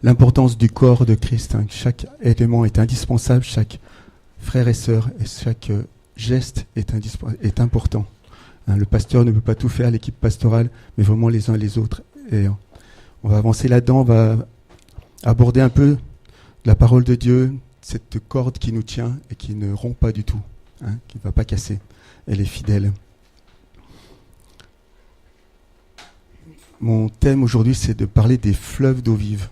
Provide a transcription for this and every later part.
l'importance du corps de Christ. Hein. Chaque élément est indispensable, chaque frère et sœur, et chaque geste est important. Hein. Le pasteur ne peut pas tout faire, l'équipe pastorale, mais vraiment les uns et les autres. Et on va avancer là-dedans, on va aborder un peu la parole de Dieu, cette corde qui nous tient et qui ne rompt pas du tout, hein, qui ne va pas casser. Elle est fidèle. Mon thème aujourd'hui, c'est de parler des fleuves d'eau vive.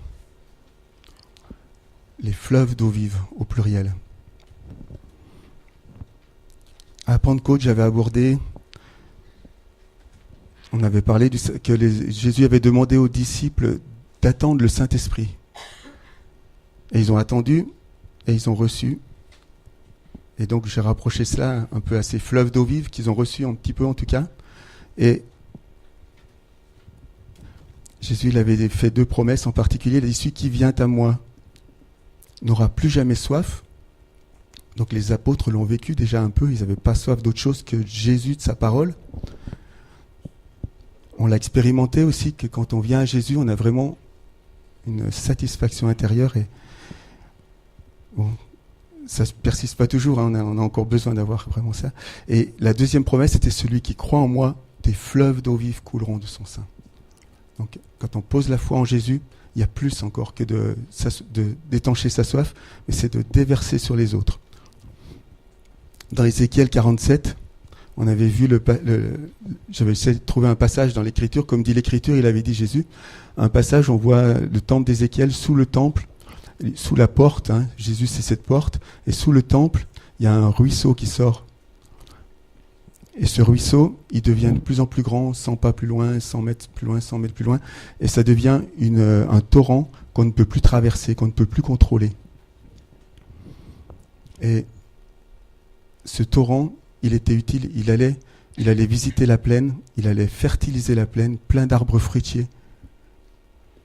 Les fleuves d'eau vive, au pluriel. À Pentecôte, j'avais abordé, on avait parlé que Jésus avait demandé aux disciples d'attendre le Saint-Esprit. Et ils ont attendu, et ils ont reçu. Et donc j'ai rapproché cela un peu à ces fleuves d'eau vive qu'ils ont reçus un petit peu en tout cas. Et Jésus il avait fait 2 promesses en particulier. Il a dit, celui qui vient à moi n'aura plus jamais soif. Donc les apôtres l'ont vécu déjà un peu, ils n'avaient pas soif d'autre chose que Jésus, de sa parole. On l'a expérimenté aussi, que quand on vient à Jésus, on a vraiment une satisfaction intérieure. Et bon, ça ne persiste pas toujours, hein, on a encore besoin d'avoir vraiment ça. Et la deuxième promesse, c'était celui qui croit en moi, des fleuves d'eau vive couleront de son sein. Donc quand on pose la foi en Jésus, il y a plus encore que d'étancher sa soif, mais c'est de déverser sur les autres. Dans Ézéchiel 47, on avait vu j'avais essayé de trouver un passage dans l'Écriture, comme dit l'Écriture, il avait dit Jésus, un passage, on voit le temple d'Ézéchiel sous le temple, sous la porte, hein, Jésus c'est cette porte, et sous le temple, il y a un ruisseau qui sort. Et ce ruisseau, il devient de plus en plus grand, 100 pas plus loin, 100 mètres plus loin, 100 mètres plus loin, et ça devient un torrent qu'on ne peut plus traverser, qu'on ne peut plus contrôler. Et ce torrent, il était utile, il allait visiter la plaine, il allait fertiliser la plaine, plein d'arbres fruitiers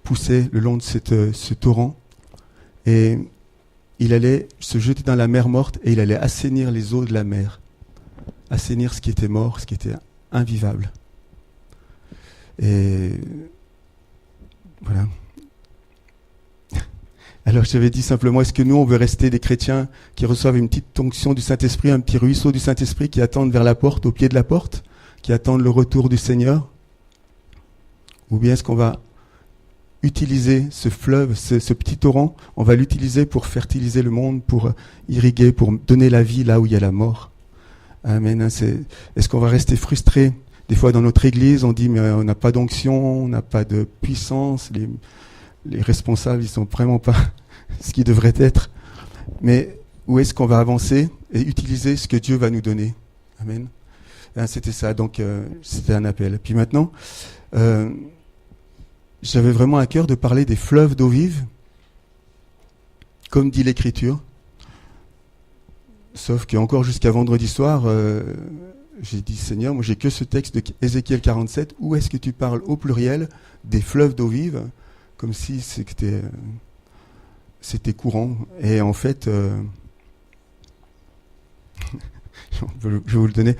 poussaient le long de ce torrent, et il allait se jeter dans la mer morte, et il allait assainir les eaux de la mer, assainir ce qui était mort, ce qui était invivable. Et voilà. Alors je t'avais dit simplement, est-ce que nous on veut rester des chrétiens qui reçoivent une petite onction du Saint-Esprit, un petit ruisseau du Saint-Esprit qui attendent vers la porte, au pied de la porte, qui attendent le retour du Seigneur? Ou bien est-ce qu'on va utiliser ce fleuve, ce petit torrent, on va l'utiliser pour fertiliser le monde, pour irriguer, pour donner la vie là où il y a la mort? Amen. Est-ce qu'on va rester frustré? Des fois dans notre église, on dit mais on n'a pas d'onction, on n'a pas de puissance, les responsables, ils sont vraiment pas ce qu'ils devraient être. Mais où est-ce qu'on va avancer et utiliser ce que Dieu va nous donner? Amen. C'était ça, donc c'était un appel. Puis maintenant, j'avais vraiment à cœur de parler des fleuves d'eau vive, comme dit l'Écriture. Sauf qu'encore jusqu'à vendredi soir, j'ai dit, Seigneur, moi j'ai que ce texte de Ézéchiel 47, où est-ce que tu parles au pluriel des fleuves d'eau vive, comme si c'était courant. Et en fait, je vais vous le donner,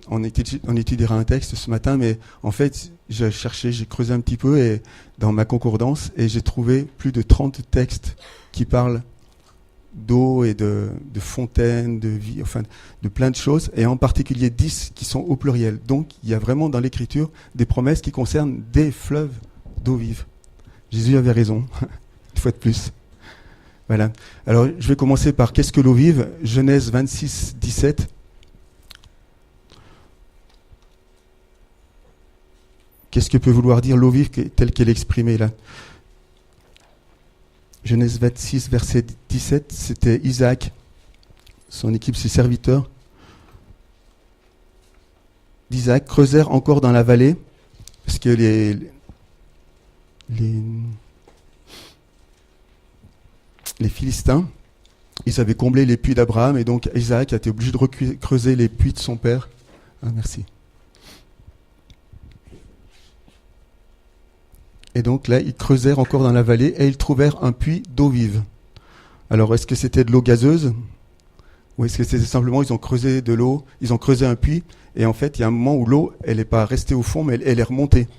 on étudiera un texte ce matin, mais en fait, j'ai creusé un petit peu et, dans ma concordance, et j'ai trouvé plus de 30 textes qui parlent d'eau et de fontaines, de vie, enfin de plein de choses, et en particulier 10 qui sont au pluriel. Donc il y a vraiment dans l'Écriture des promesses qui concernent des fleuves d'eau vive. Jésus avait raison, une fois de plus. Voilà. Alors je vais commencer par qu'est-ce que l'eau vive? Genèse 26, 17. Qu'est-ce que peut vouloir dire l'eau vive telle qu'elle est exprimée là? Genèse 26, verset 17, c'était Isaac, son équipe, ses serviteurs d'Isaac, creusèrent encore dans la vallée, parce que les Philistins, ils avaient comblé les puits d'Abraham, et donc Isaac a été obligé de creuser les puits de son père. Ah, merci. Et donc là, ils creusèrent encore dans la vallée et ils trouvèrent un puits d'eau vive. Alors, est-ce que c'était de l'eau gazeuse? Ou est-ce que c'était simplement, ils ont creusé de l'eau, ils ont creusé un puits, et en fait, il y a un moment où l'eau, elle n'est pas restée au fond, mais elle est remontée.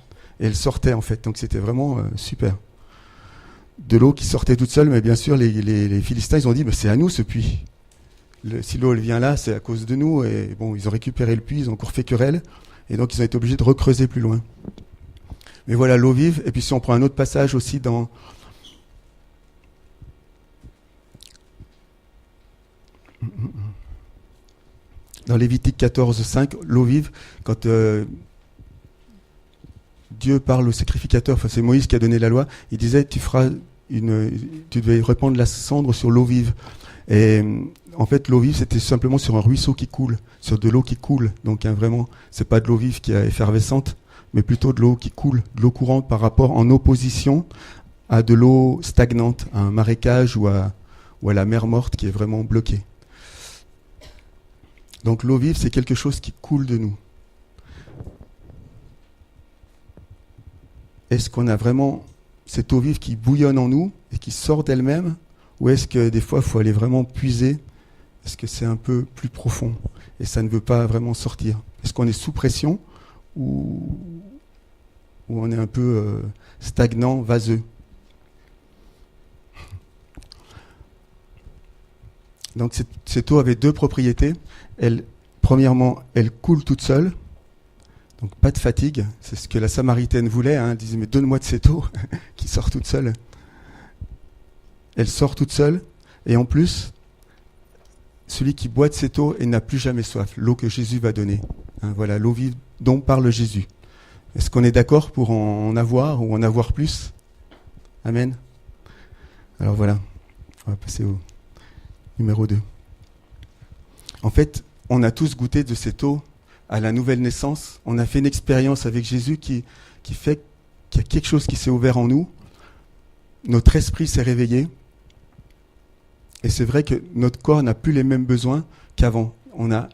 Et elle sortait, en fait. Donc, c'était vraiment super. de l'eau qui sortait toute seule, mais bien sûr, les Philistins, ils ont dit, c'est à nous ce puits. Si l'eau elle vient là, c'est à cause de nous. Et bon, ils ont récupéré le puits, ils ont encore fait querelle, et donc ils ont été obligés de recreuser plus loin. Mais voilà, l'eau vive. Et puis si on prend un autre passage aussi dans Lévitique 14:5, l'eau vive, quand Dieu parle au sacrificateur, enfin c'est Moïse qui a donné la loi, il disait tu devais répandre la cendre sur l'eau vive. Et en fait, l'eau vive, c'était simplement sur un ruisseau qui coule, sur de l'eau qui coule. Donc vraiment, c'est pas de l'eau vive qui est effervescente, mais plutôt de l'eau qui coule, de l'eau courante par rapport en opposition à de l'eau stagnante, à un marécage ou à la mer morte qui est vraiment bloquée. Donc l'eau vive, c'est quelque chose qui coule de nous. Est-ce qu'on a vraiment cette eau vive qui bouillonne en nous et qui sort d'elle-même, ou est-ce que des fois, il faut aller vraiment puiser? Est-ce que c'est un peu plus profond et ça ne veut pas vraiment sortir? Est-ce qu'on est sous pression ou on est un peu stagnant, vaseux? Donc cette eau avait deux propriétés. Premièrement, elle coule toute seule, donc pas de fatigue. C'est ce que la Samaritaine voulait. Elle disait, mais donne-moi de cette eau qui sort toute seule. Elle sort toute seule, et en plus, celui qui boit de cette eau, il n'a plus jamais soif. L'eau que Jésus va donner. Voilà, l'eau vive dont parle Jésus. Est-ce qu'on est d'accord pour en avoir ou en avoir plus? Amen. Alors voilà, on va passer au numéro 2. En fait, on a tous goûté de cette eau à la nouvelle naissance. On a fait une expérience avec Jésus qui fait qu'il y a quelque chose qui s'est ouvert en nous. Notre esprit s'est réveillé. Et c'est vrai que notre corps n'a plus les mêmes besoins qu'avant. On a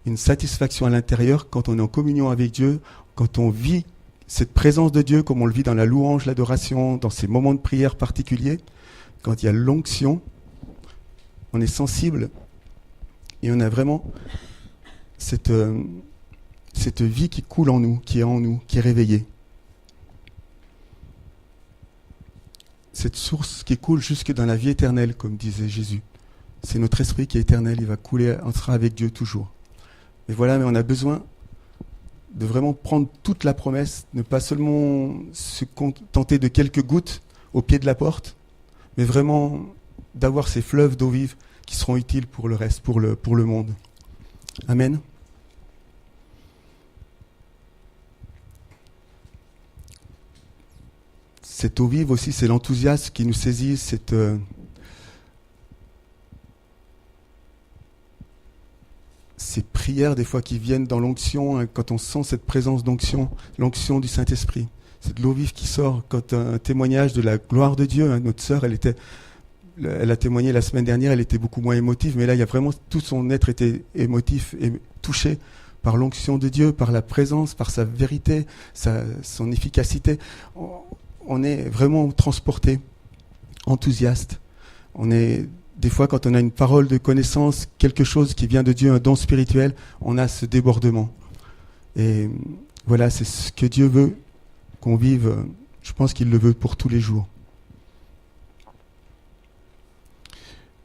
une satisfaction à l'intérieur quand on est en communion avec Dieu, quand on vit cette présence de Dieu comme on le vit dans la louange, l'adoration, dans ces moments de prière particuliers. Quand il y a l'onction, on est sensible et on a vraiment cette vie qui coule en nous, qui est en nous, qui est réveillée. Cette source qui coule jusque dans la vie éternelle, comme disait Jésus. C'est notre esprit qui est éternel, il va couler, on sera avec Dieu toujours. Et voilà, mais on a besoin de vraiment prendre toute la promesse, ne pas seulement se contenter de quelques gouttes au pied de la porte, mais vraiment d'avoir ces fleuves d'eau vive qui seront utiles pour le reste, pour le monde. Amen. Cette eau vive aussi, c'est l'enthousiasme qui nous saisit, ces prières des fois qui viennent dans l'onction, quand on sent cette présence d'onction, l'onction du Saint-Esprit. C'est de l'eau vive qui sort quand un témoignage de la gloire de Dieu. Notre sœur, elle a témoigné la semaine dernière, elle était beaucoup moins émotive, mais là, il y a vraiment tout son être était émotif et touché par l'onction de Dieu, par la présence, par sa vérité, son efficacité. On est vraiment transporté, enthousiaste. On est, des fois, quand on a une parole de connaissance, quelque chose qui vient de Dieu, un don spirituel, on a ce débordement. Et voilà, c'est ce que Dieu veut qu'on vive. Je pense qu'il le veut pour tous les jours.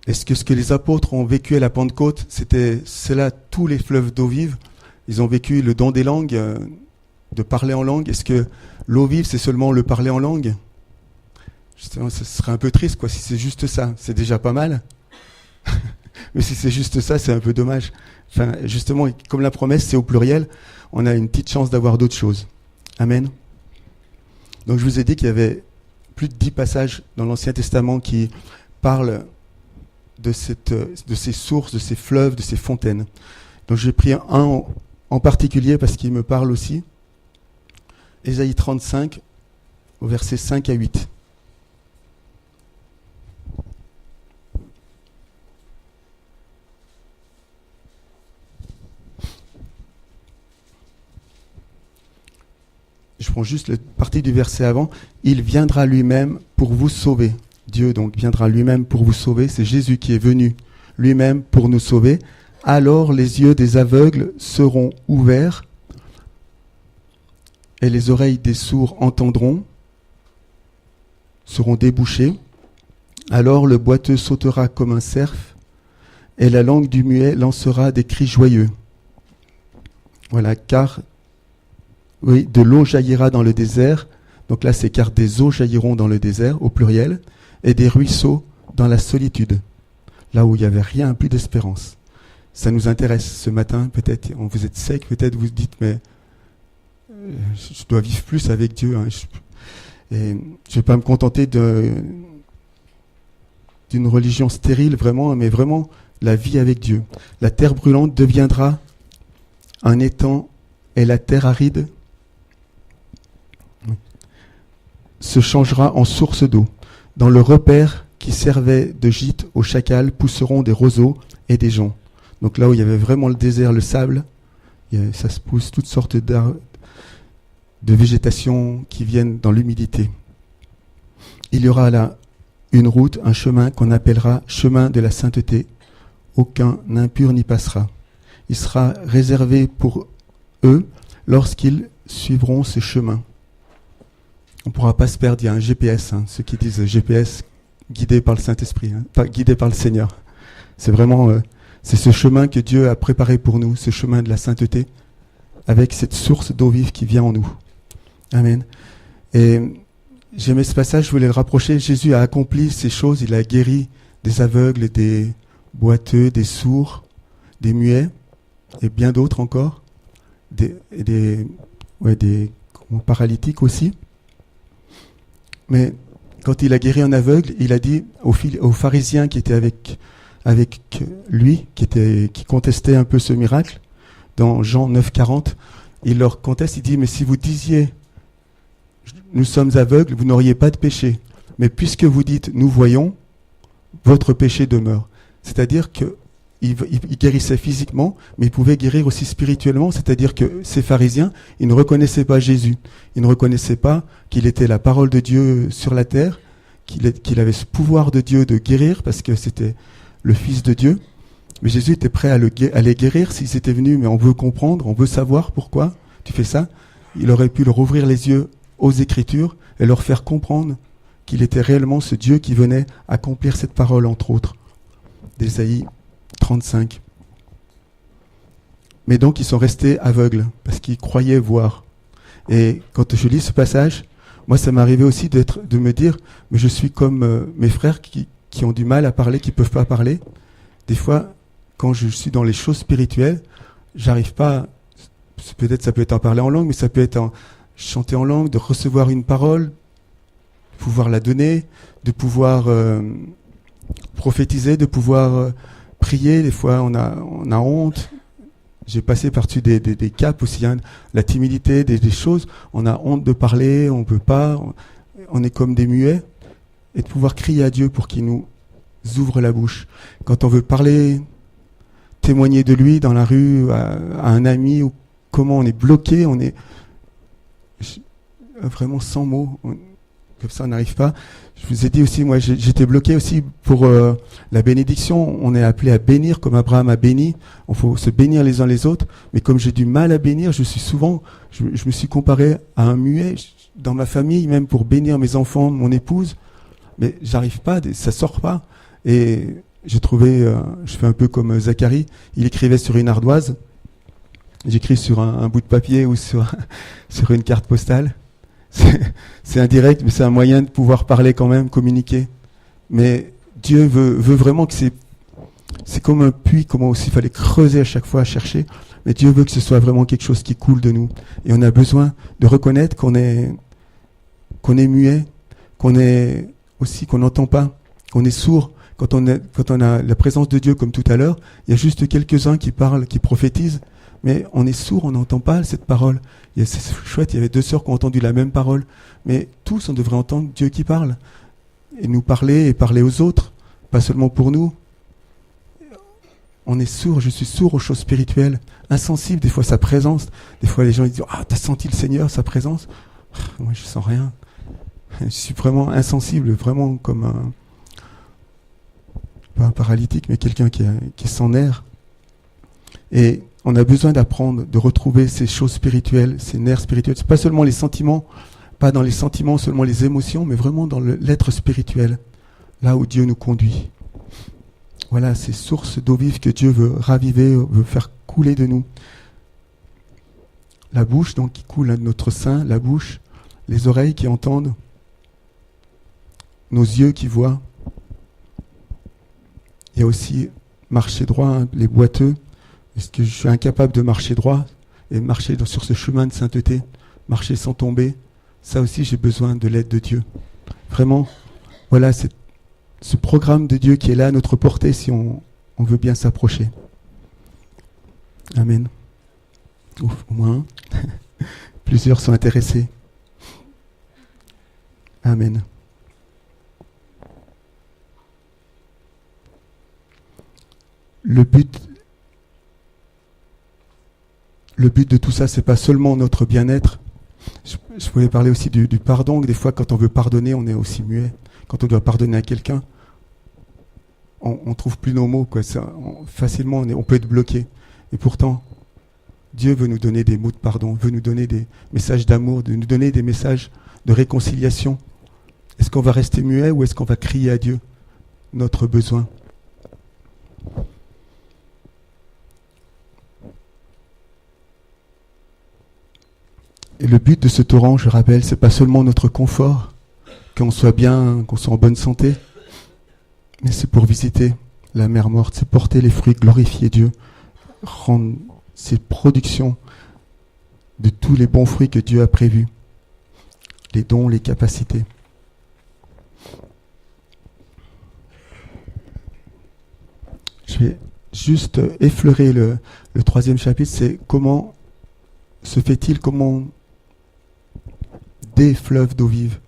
Est-ce que ce que les apôtres ont vécu à la Pentecôte, c'est là tous les fleuves d'eau vive? Ils ont vécu le don des langues, de parler en langue. Est-ce que l'eau vive, c'est seulement le parler en langue? Justement, ce serait un peu triste, quoi, si c'est juste ça. C'est déjà pas mal. Mais si c'est juste ça, c'est un peu dommage. Enfin, justement, comme la promesse, c'est au pluriel, on a une petite chance d'avoir d'autres choses. Amen. Donc, je vous ai dit qu'il y avait plus de 10 passages dans l'Ancien Testament qui parlent de ces sources, de ces fleuves, de ces fontaines. Donc, j'ai pris un en particulier parce qu'il me parle aussi. Ésaïe 35, au verset 5 à 8. Je prends juste la partie du verset avant. Il viendra lui-même pour vous sauver. Dieu donc viendra lui-même pour vous sauver. C'est Jésus qui est venu lui-même pour nous sauver. Alors les yeux des aveugles seront ouverts et les oreilles des sourds entendront, seront débouchées. Alors le boiteux sautera comme un cerf, et la langue du muet lancera des cris joyeux. Voilà, car oui, de l'eau jaillira dans le désert. Donc là, c'est car des eaux jailliront dans le désert, au pluriel, et des ruisseaux dans la solitude, là où il n'y avait rien, plus d'espérance. Ça nous intéresse ce matin, peut-être, vous êtes sec, peut-être vous dites, mais je dois vivre plus avec Dieu. Hein, et je ne vais pas me contenter d'une religion stérile, vraiment, mais vraiment la vie avec Dieu. La terre brûlante deviendra un étang et la terre aride se changera en source d'eau. Dans le repère qui servait de gîte aux chacals pousseront des roseaux et des joncs. Donc là où il y avait vraiment le désert, le sable, ça se pousse toutes sortes de végétation qui viennent dans l'humidité. Il y aura là une route, un chemin qu'on appellera chemin de la sainteté. Aucun impur n'y passera. Il sera réservé pour eux lorsqu'ils suivront ce chemin. On ne pourra pas se perdre, il y a un GPS, ceux qui disent GPS guidé par le Saint-Esprit, pas guidé par le Seigneur. C'est vraiment, c'est ce chemin que Dieu a préparé pour nous, ce chemin de la sainteté, avec cette source d'eau vive qui vient en nous. Amen. Et j'aimais ce passage, je voulais le rapprocher. Jésus a accompli ces choses, il a guéri des aveugles, des boiteux, des sourds, des muets, et bien d'autres encore, des paralytiques aussi. Mais quand il a guéri un aveugle, il a dit aux pharisiens qui étaient avec lui, qui contestaient un peu ce miracle, dans Jean 9,40, il leur conteste, il dit, mais si vous disiez, nous sommes aveugles, vous n'auriez pas de péché. Mais puisque vous dites, nous voyons, votre péché demeure. C'est-à-dire qu'il guérissait physiquement, mais il pouvait guérir aussi spirituellement. C'est-à-dire que ces pharisiens, ils ne reconnaissaient pas Jésus. Ils ne reconnaissaient pas qu'il était la parole de Dieu sur la terre, qu'il avait ce pouvoir de Dieu de guérir, parce que c'était le Fils de Dieu. Mais Jésus était prêt à les guérir s'ils étaient venus, mais on veut comprendre, on veut savoir pourquoi tu fais ça. Il aurait pu leur ouvrir les yeux aux Écritures et leur faire comprendre qu'il était réellement ce Dieu qui venait accomplir cette parole, entre autres, d'Ésaïe 35. Mais donc ils sont restés aveugles, parce qu'ils croyaient voir. Et quand je lis ce passage, moi ça m'est arrivé aussi de me dire, mais je suis comme mes frères qui ont du mal à parler, qui ne peuvent pas parler. Des fois, quand je suis dans les choses spirituelles, j'arrive pas, peut-être ça peut être en parler en langue, mais ça peut être en chanter en langue, de recevoir une parole, de pouvoir la donner, de pouvoir prophétiser, de pouvoir prier. Des fois, on a honte. J'ai passé par-dessus des caps aussi, la timidité, des choses. On a honte de parler, on ne peut pas. On est comme des muets. Et de pouvoir crier à Dieu pour qu'il nous ouvre la bouche. Quand on veut parler, témoigner de lui dans la rue, à un ami, ou comment on est bloqué, on est vraiment sans mots. Comme ça, on n'arrive pas. Je vous ai dit aussi, moi, j'étais bloqué aussi pour la bénédiction. On est appelé à bénir comme Abraham a béni. Il faut se bénir les uns les autres. Mais comme j'ai du mal à bénir, je me suis comparé à un muet dans ma famille, même pour bénir mes enfants, mon épouse. Mais j'arrive pas, ça sort pas. Et j'ai trouvé, je fais un peu comme Zacharie, il écrivait sur une ardoise. J'écris sur un bout de papier ou sur une carte postale. C'est indirect, mais c'est un moyen de pouvoir parler quand même, communiquer. Mais Dieu veut vraiment que c'est comme un puits, comment aussi il fallait creuser à chaque fois, à chercher. Mais Dieu veut que ce soit vraiment quelque chose qui coule de nous. Et on a besoin de reconnaître qu'on est muet, qu'on n'entend pas, qu'on est sourd. Quand on a la présence de Dieu comme tout à l'heure, il y a juste quelques-uns qui parlent, qui prophétisent. Mais on est sourd, on n'entend pas cette parole. C'est chouette, il y avait 2 sœurs qui ont entendu la même parole. Mais tous, on devrait entendre Dieu qui parle. Et nous parler et parler aux autres, pas seulement pour nous. On est sourd, je suis sourd aux choses spirituelles, insensible des fois sa présence. Des fois les gens ils disent « Ah, t'as senti le Seigneur, sa présence ?» Moi je sens rien. Je suis vraiment insensible, vraiment comme pas un paralytique, mais quelqu'un qui s'en erre. Et on a besoin d'apprendre, de retrouver ces choses spirituelles, ces nerfs spirituels. C'est pas seulement les sentiments, pas dans les sentiments, seulement les émotions, mais vraiment dans l'être spirituel. là où Dieu nous conduit. Voilà, ces sources d'eau vive que Dieu veut raviver, veut faire couler de nous. La bouche, donc, qui coule de notre sein, la bouche, les oreilles qui entendent, nos yeux qui voient. Il y a aussi marcher droit, hein, les boiteux. Est-ce que je suis incapable de marcher droit et marcher sur ce chemin de sainteté, marcher sans tomber? Ça aussi, j'ai besoin de l'aide de Dieu. Vraiment, voilà, c'est ce programme de Dieu qui est là à notre portée si on veut bien s'approcher. Amen. Ouf, au moins plusieurs sont intéressés. Amen. Le but de tout ça, c'est pas seulement notre bien-être. Je voulais parler aussi du pardon. Des fois, quand on veut pardonner, on est aussi muet. Quand on doit pardonner à quelqu'un, on trouve plus nos mots, quoi. Facilement, on peut être bloqué. Et pourtant, Dieu veut nous donner des mots de pardon, veut nous donner des messages d'amour, de nous donner des messages de réconciliation. Est-ce qu'on va rester muet ou est-ce qu'on va crier à Dieu notre besoin? Et le but de ce torrent, je rappelle, c'est pas seulement notre confort, qu'on soit bien, qu'on soit en bonne santé, mais c'est pour visiter la mer morte, c'est porter les fruits, glorifier Dieu, rendre ses productions de tous les bons fruits que Dieu a prévus, les dons, les capacités. Je vais juste effleurer le troisième chapitre, c'est comment se fait-il, comment des fleuves d'eau vive,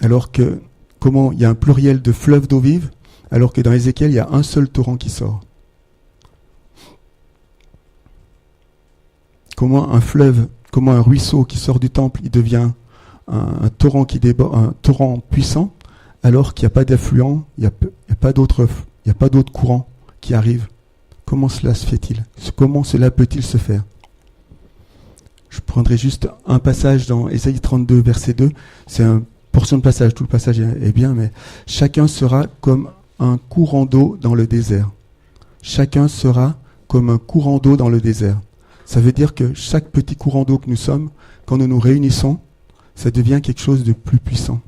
alors que comment il y a un pluriel de fleuves d'eau vive, alors que dans Ézéchiel il y a un seul torrent qui sort. Comment un fleuve, comment un ruisseau qui sort du temple, il devient un torrent qui déborde, un torrent puissant, alors qu'il n'y a pas d'affluent, il n'y a pas d'autre courant qui arrive. Comment cela se fait-il? Comment cela peut-il se faire? Je prendrai juste un passage dans Ésaïe 32, verset 2. C'est une portion de passage, tout le passage est bien, mais chacun sera comme un courant d'eau dans le désert. Chacun sera comme un courant d'eau dans le désert. Ça veut dire que chaque petit courant d'eau que nous sommes, quand nous nous réunissons, ça devient quelque chose de plus puissant.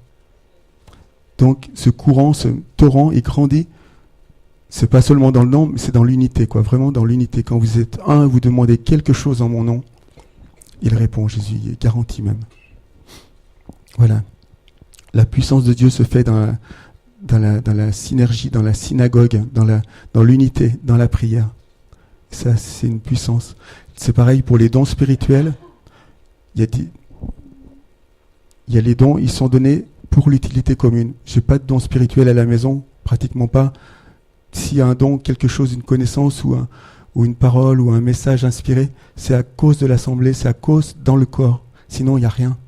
Donc ce courant, ce torrent, il grandit. C'est pas seulement dans le nom, mais c'est dans l'unité, quoi. Vraiment dans l'unité. Quand vous êtes un, vous demandez quelque chose en mon nom, il répond, Jésus, il est garanti même. Voilà. La puissance de Dieu se fait dans la synergie, dans la synagogue, dans l'unité, dans la prière. Ça, c'est une puissance. C'est pareil pour les dons spirituels. Il y a les dons, ils sont donnés pour l'utilité commune. Je n'ai pas de dons spirituels à la maison, pratiquement pas. S'il y a un don, quelque chose, une connaissance ou une parole ou un message inspiré, c'est à cause de l'assemblée, c'est à cause dans le corps. Sinon, il n'y a rien.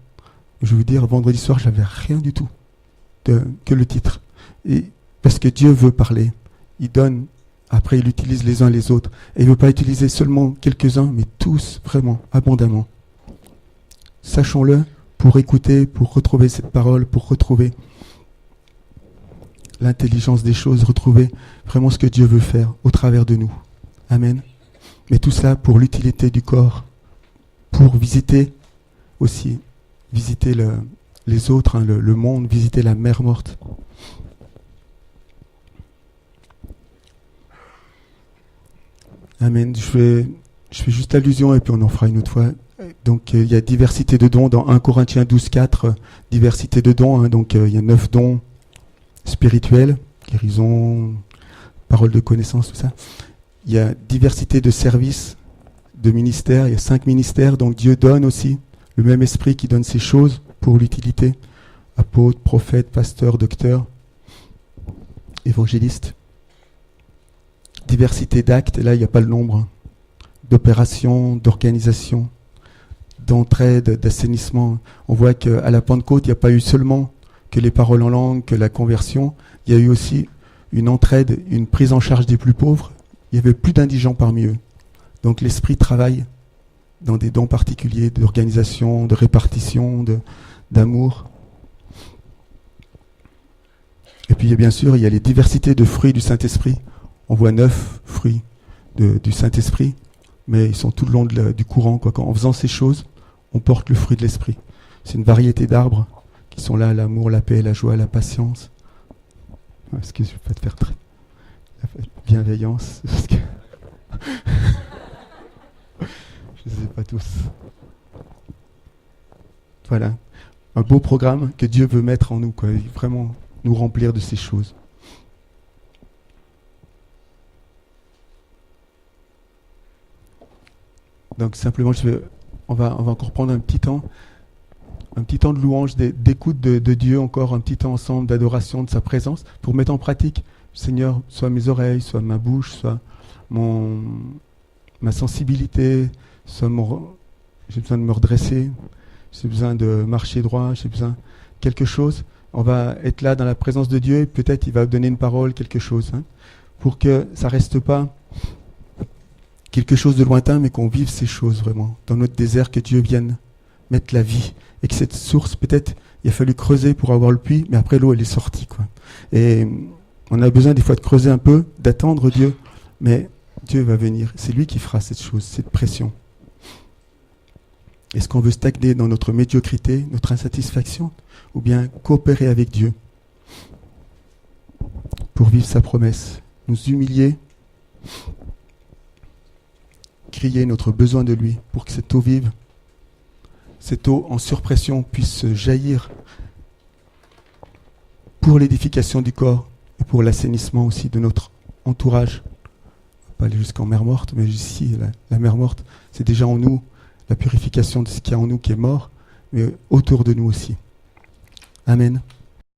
Je veux dire, vendredi soir, j'avais rien du tout que le titre. Et parce que Dieu veut parler. Il donne, après il utilise les uns les autres. Et il ne veut pas utiliser seulement quelques-uns, mais tous, vraiment, abondamment. Sachons-le pour écouter, pour retrouver cette parole, pour retrouver l'intelligence des choses, retrouver vraiment ce que Dieu veut faire au travers de nous. Amen. Mais tout cela pour l'utilité du corps, pour visiter aussi, visiter les autres, hein, le monde, visiter la mer morte. Amen. Je fais juste allusion et puis on en fera une autre fois. Donc il y a diversité de dons dans 1 Corinthiens 12, 4, diversité de dons, hein, donc il y a 9 dons spirituels, guérison, parole de connaissance, tout ça. Il y a diversité de services, de ministères, il y a 5 ministères, donc Dieu donne aussi le même esprit qui donne ces choses pour l'utilité. Apôtres, prophètes, pasteurs, docteurs, évangélistes. Diversité d'actes, et là il n'y a pas le nombre, d'opérations, d'organisations, d'entraide, d'assainissement. On voit qu'à la Pentecôte, il n'y a pas eu seulement que les paroles en langue, que la conversion, il y a eu aussi une entraide, une prise en charge des plus pauvres. Il n'y avait plus d'indigents parmi eux. Donc l'Esprit travaille dans des dons particuliers d'organisation, de répartition, d'amour. Et puis bien sûr, il y a les diversités de fruits du Saint-Esprit. On voit 9 fruits du Saint-Esprit, mais ils sont tout le long du courant, quoi. En faisant ces choses, on porte le fruit de l'Esprit. C'est une variété d'arbres qui sont là, l'amour, la paix, la joie, la patience. Excuse, je ne vais pas te faire très... La bienveillance. Parce que... je ne sais pas tous. Voilà. Un beau programme que Dieu veut mettre en nous, quoi. Vraiment nous remplir de ces choses. Donc simplement, on va encore prendre un petit temps de louange, d'écoute de Dieu, encore un petit temps ensemble, d'adoration de sa présence, pour mettre en pratique, Seigneur, soit mes oreilles, soit ma bouche, soit ma sensibilité, soit j'ai besoin de me redresser, j'ai besoin de marcher droit, j'ai besoin de quelque chose. On va être là dans la présence de Dieu et peut-être il va donner une parole, quelque chose, pour que ça reste pas quelque chose de lointain, mais qu'on vive ces choses vraiment, dans notre désert, que Dieu vienne mettre la vie, et que cette source, peut-être, il a fallu creuser pour avoir le puits, mais après l'eau, elle est sortie, quoi. Et on a besoin des fois de creuser un peu, d'attendre Dieu, mais Dieu va venir, c'est lui qui fera cette chose, cette pression. Est-ce qu'on veut stagner dans notre médiocrité, notre insatisfaction, ou bien coopérer avec Dieu pour vivre sa promesse, nous humilier, crier notre besoin de lui pour que cette eau vive, cette eau en surpression puisse jaillir pour l'édification du corps et pour l'assainissement aussi de notre entourage. On va pas aller jusqu'en mer morte, mais ici, la mer morte, c'est déjà en nous, la purification de ce qu'il y a en nous qui est mort, mais autour de nous aussi. Amen.